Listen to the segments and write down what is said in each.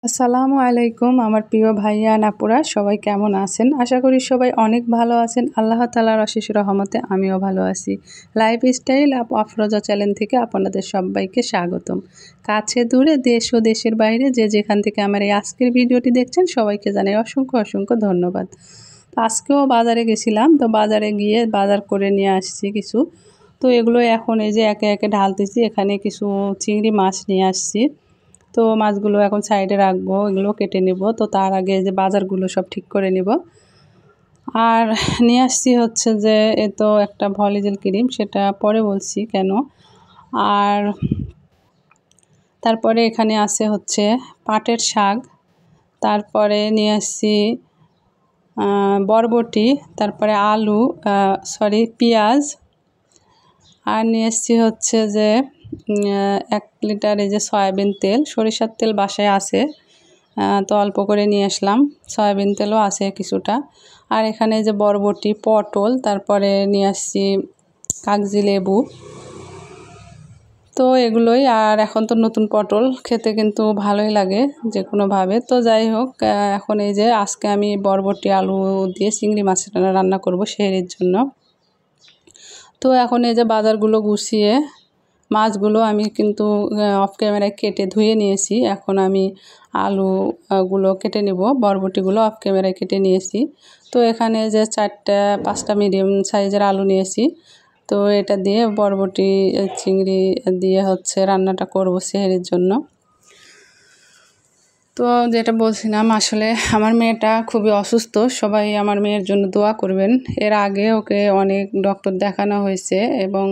আসসালামু আলাইকুম আমার প্রিয় ভাইয়া আপুরা সবাই কেমন আছেন? আশা করি সবাই অনেক ভালো আছেন। আল্লাহ তাআলার অশেষ রহমতে আমিও ভালো আছি। লাইফস্টাইল আফরোজা চ্যানেল থেকে আপনাদের সবাইকে স্বাগতম। কাছে দূরে দেশ ও দেশের বাইরে যে যেখান থেকে আমার এই আজকের ভিডিওটি দেখছেন সবাইকে জানাই অসংখ্য ধন্যবাদ। তো আজকেও বাজারে গেছিলাম, তো বাজারে গিয়ে বাজার করে নিয়ে আসছি কিছু। তো এগুলো এখন এই যে একে একে ঢালতেছি। এখানে কিছু চিংড়ি মাছ নিয়ে আসছি। তো মাছগুলো এখন সাইডে রাখবো, এগুলো কেটে নেব। তো তার আগে যে বাজারগুলো সব ঠিক করে নেব। আর নিয়ে আসছি হচ্ছে যে এ তো একটা ভলিজেল ক্রিম, সেটা পরে বলছি কেন। আর তারপরে এখানে আছে হচ্ছে পাটের শাক, তারপরে নিয়ে আসছি বরবটি, তারপরে আলু পেঁয়াজ, আর নিয়ে আসছি হচ্ছে যে 1 লিটার এই যে সয়াবিন তেল, সরিষার তেল বাসায় আছে, তো অল্প করে নিয়ে আসলাম। সয়াবিন তেলও আছে কিছুটা। আর এখানে যে বরবটি, পটল, তারপরে নিয়ে আসছি কাগজি লেবু। তো এগুলোই। আর এখন তো নতুন পটল খেতে কিন্তু ভালোই লাগে যে কোনোভাবে। তো যাই হোক, এখন এই যে আজকে আমি বরবটি আলু দিয়ে চিংড়ি মাছ রান্না করব সেহরির জন্য। তো এখন এই যে বাজারগুলো গুছিয়ে মাছগুলো আমি কিন্তু অফ ক্যামেরায় কেটে ধুয়ে নিয়েছি। এখন আমি আলুগুলো কেটে নেব, বরবটিগুলো অফ ক্যামেরায় কেটে নিয়েছি। তো এখানে যে 4-5টা মিডিয়াম সাইজের আলু নিয়েছি। তো এটা দিয়ে বরবটি চিংড়ি দিয়ে হচ্ছে রান্নাটা করব সেহরির জন্য। তো যেটা বলছিলাম, আসলে আমার মেয়েটা খুবই অসুস্থ। সবাই আমার মেয়ের জন্য দোয়া করবেন। এর আগে ওকে অনেক ডক্টর দেখানো হয়েছে এবং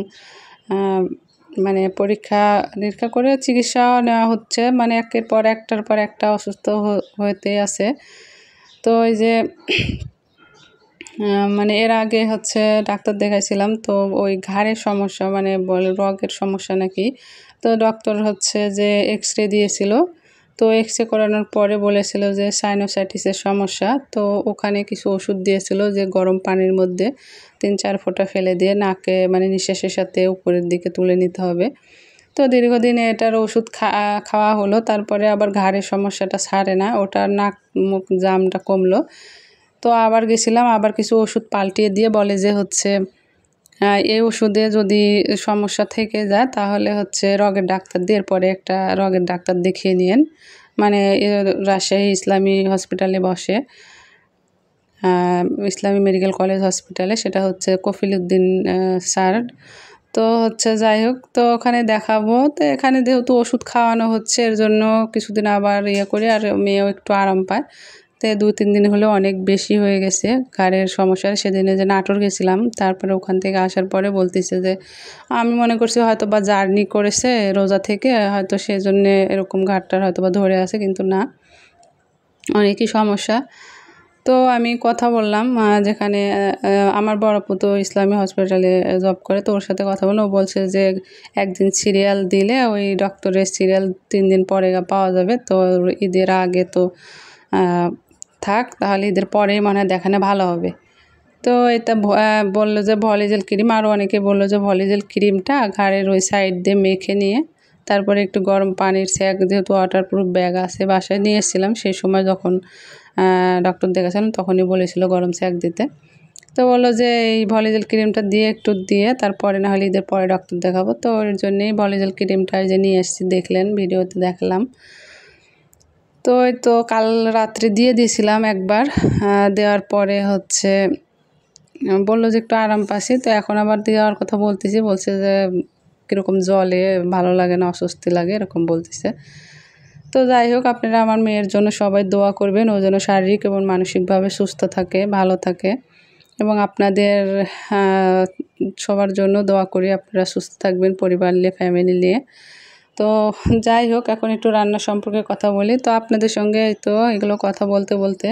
মানে পরীক্ষা নিরীক্ষা করে চিকিৎসা নেওয়া হচ্ছে, মানে একের পর একটার পর একটা অসুস্থ হতে আছে। তো এই যে মানে এর আগে হচ্ছে ডাক্তার দেখাইছিলাম, তো ওই ঘাড়ের সমস্যা, মানে বলে রগের সমস্যা নাকি। তো ডক্টর হচ্ছে যে এক্স-রে দিয়েছিল। তো এক্স-রে করানোর পরে বলেছিল যে সাইনোসাইটিসের সমস্যা। তো ওখানে কিছু ওষুধ দিয়েছিল যে গরম পানির মধ্যে 3-4 ফোঁটা ফেলে দিয়ে নাকে, মানে নিঃশ্বাসের সাথে উপরের দিকে তুলে নিতে হবে। তো দীর্ঘদিন এটার ওষুধ খাওয়া হলো, তারপরে আবার ঘাড়ের সমস্যাটা ছাড়ে না, ওটার নাক মুখ জামটা কমলো। তো আবার গেছিলাম, আবার কিছু ওষুধ পাল্টিয়ে দিয়ে বলে যে হচ্ছে এই ওষুধে যদি সমস্যা থেকে যায় তাহলে হচ্ছে রগের ডাক্তার দিয়ে এরপরে একটা রগের ডাক্তার দেখিয়ে নিন। মানে রাজশাহী ইসলামী হসপিটালে বসে, ইসলামী মেডিকেল কলেজ হসপিটালে, সেটা হচ্ছে কফিল উদ্দিন স্যার। তো হচ্ছে যাই হোক, তো ওখানে দেখাবো। তো এখানে যেহেতু ওষুধ খাওয়ানো হচ্ছে এর জন্য কিছুদিন আবার করি, আর মেয়েও একটু আরাম পায়। তো 2-3 দিন হলেও অনেক বেশি হয়ে গেছে ঘাড়ের সমস্যা। সেদিনে যে নাটোর গেছিলাম, তারপরে ওখান থেকে আসার পরে বলতেছে যে আমি মনে করছি হয়তো বা জার্নি করেছে রোজা থেকে, হয়তো সেজন্যে এরকম ঘাড়টার হয়তো বা ধরে আছে, কিন্তু না, অনেকই সমস্যা। তো আমি কথা বললাম, যেখানে আমার বড় আপু তো ইসলামী হসপিটালে জব করে, তো ওর সাথে কথা বললাম। ও বলছে যে একদিন সিরিয়াল দিলে ওই ডক্টরের সিরিয়াল 3 দিন পরে পাওয়া যাবে। তো ঈদের আগে তো থাক, তাহলে ঈদের পরেই মনে হয় দেখানো ভালো হবে। তো এটা বললো যে ভলিজেল ক্রিম, আরও অনেকে বললো যে ভলিজেল ক্রিমটা ঘাড়ের ওই সাইড দিয়ে মেখে নিয়ে তারপরে একটু গরম পানির সেঁক, যেহেতু ওয়াটারপ্রুফ ব্যাগ আছে বাসায় নিয়ে এসেছিলাম, সেই সময় যখন ডক্টর দেখাছিলাম তখনই বলেছিল গরম সেঁক দিতে। তো বললো যে এই ভলিজেল ক্রিমটা দিয়ে একটু দিয়ে তারপরে না হলে ঈদের পরে ডক্টর দেখাবো। তো ওর জন্যেই ভলিজেল ক্রিমটা যে নিয়ে এসেছি, দেখলেন ভিডিওতে দেখালাম। তো এই তো কাল রাত্রে দিয়ে দিয়েছিলাম একবার, দেওয়ার পরে হচ্ছে বললো যে একটু আরাম পাচ্ছি। তো এখন আবার দেওয়ার কথা বলছে যে কীরকম জলে, ভালো লাগে না, অস্বস্তি লাগে, এরকম বলতেছে। তো যাই হোক, আপনারা আমার মেয়ের জন্য সবাই দোয়া করবেন, ও যেন শারীরিক এবং মানসিকভাবে সুস্থ থাকে, ভালো থাকে। এবং আপনাদের সবার জন্য দোয়া করি আপনারা সুস্থ থাকবেন, পরিবার নিয়ে, ফ্যামিলি নিয়ে। তো যাই হোক, এখন একটু রান্না সম্পর্কে কথা বলি। তো আপনাদের সঙ্গে তো এগুলো কথা বলতে বলতে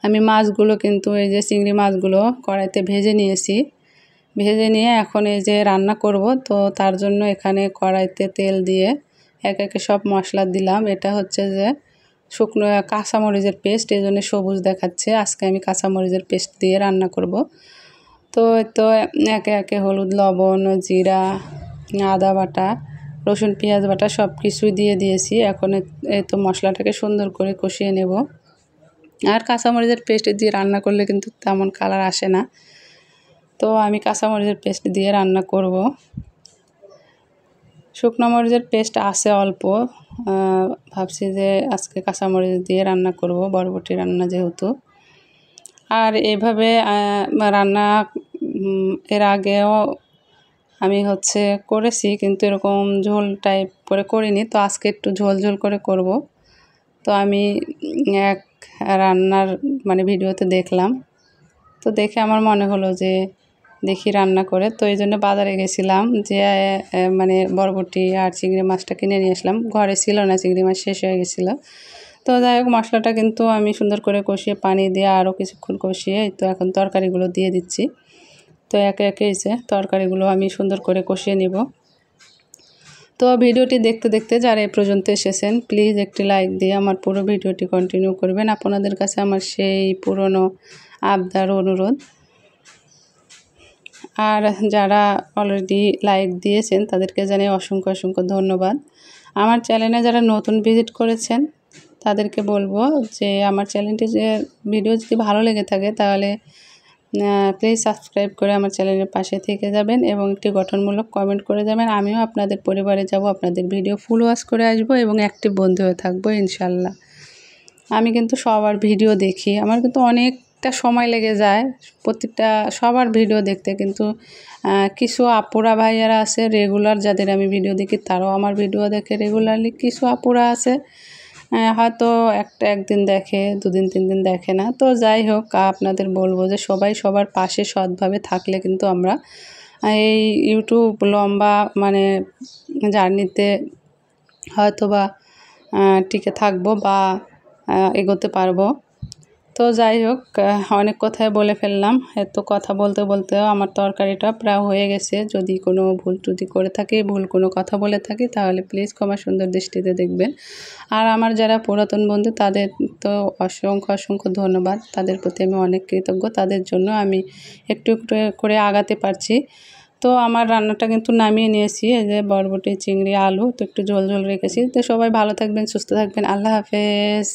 আমি মাছগুলো কিন্তু এই যে চিংড়ি মাছগুলো কড়াইতে ভেজে নিয়েছি। ভেজে নিয়ে এখন এই যে রান্না করব। তো তার জন্য এখানে কড়াইতে তেল দিয়ে একে একে সব মশলা দিলাম। এটা হচ্ছে যে শুকনো কাঁচামরিচের পেস্ট, এই জন্য সবুজ দেখাচ্ছে। আজকে আমি কাঁচামরিচের পেস্ট দিয়ে রান্না করব। তো একে একে হলুদ, লবণ, জিরা, আদা বাটা, রসুন পেঁয়াজ বাটা সব কিছুই দিয়ে দিয়েছি। এখন এই তো মশলাটাকে সুন্দর করে কষিয়ে নেব। আর কাঁচামরিচের পেস্ট দিয়ে রান্না করলে কিন্তু তেমন কালার আসে না, তো আমি কাঁচামরিচের পেস্ট দিয়ে রান্না করব। শুকনো মরিচের পেস্ট আছে অল্প, ভাবছি যে আজকে কাঁচামরিচ দিয়ে রান্না করব, বরবটি রান্না যেহেতু। আর এইভাবে রান্না এর আগেও আমি করেছি, কিন্তু এরকম ঝোল টাইপ করে করিনি। তো আজকে একটু ঝোল ঝোল করে করব। তো আমি এক রান্নার ভিডিওতে দেখলাম, তো দেখে আমার মনে হলো যে দেখি রান্না করে। তো এই জন্য বাজারে গেছিলাম, যে বরবটি আর চিংড়ি মাছটা কিনে নিয়ে আসলাম। ঘরে ছিল না, চিংড়ি মাছ শেষ হয়ে গেছিলো। তো যাই হোক, মশলাটা কিন্তু আমি সুন্দর করে কষিয়ে পানি দিয়ে আরও কিছুক্ষণ কষিয়ে তো এখন তরকারিগুলো দিয়ে দিচ্ছি। তো একে একে এসে তরকারিগুলো আমি সুন্দর করে কষিয়ে নিব। তো ভিডিওটি দেখতে দেখতে যারা এই পর্যন্ত এসেছেন, প্লিজ একটি লাইক দিয়ে আমার পুরো ভিডিওটি কন্টিনিউ করবেন। আপনাদের কাছে আমার সেই পুরনো আবদার অনুরোধ। আর যারা অলরেডি লাইক দিয়েছেন তাদেরকে জানাই অসংখ্য অসংখ্য ধন্যবাদ। আমার চ্যানেলে যারা নতুন ভিজিট করেছেন তাদেরকে বলবো যে আমার চ্যানেলটি যে ভিডিও যদি ভালো লেগে থাকে তাহলে প্লিজ সাবস্ক্রাইব করে আমার চ্যানেলের পাশে থেকে যাবেন এবং একটি গঠনমূলক কমেন্ট করে যাবেন। আমিও আপনাদের পরিবারে যাব, আপনাদের ভিডিও ফুল ওয়াচ করে আসবো এবং অ্যাক্টিভ বন্ধু হয়ে থাকবো ইনশাল্লাহ। আমি কিন্তু সবার ভিডিও দেখি, আমার কিন্তু অনেকটা সময় লেগে যায় প্রত্যেকটা সবার ভিডিও দেখতে, কিন্তু কিছু আপুরা ভাইয়ারা আছে রেগুলার, যাদের আমি ভিডিও দেখি তারাও আমার ভিডিও দেখে রেগুলারলি। কিছু আপুরা আছে হয়তো একদিন দেখে, 2 দিন 3 দিন দেখে না। তো যাই হোক, আপনাদের বলবো যে সবাই সবার পাশে সৎভাবে থাকলে কিন্তু আমরা এই ইউটিউব লম্বা জার্নিতে হয়তোবা টিকে থাকবো বা এগোতে পারবো। তো যাই হোক, অনেক কথাই বলে ফেললাম। এত কথা বলতে বলতেও আমার তরকারিটা প্রায় হয়ে গেছে। যদি কোনো ভুল ত্রুটি করে থাকি, ভুল কোনো কথা বলে থাকি, তাহলে প্লিজ ক্ষমা সুন্দর দৃষ্টিতে দেখবেন। আর আমার যারা পুরাতন বন্ধু তাদের তো অসংখ্য অসংখ্য ধন্যবাদ, তাদের প্রতি আমি অনেক কৃতজ্ঞ। তাদের জন্য আমি একটু একটু করে আগাতে পারছি। তো আমার রান্নাটা কিন্তু নামিয়ে নিয়েছি, এই যে বরবটি চিংড়ি আলু, তো একটু ঝোল ঝোল রেখেছি। তো সবাই ভালো থাকবেন, সুস্থ থাকবেন। আল্লাহ হাফেজ।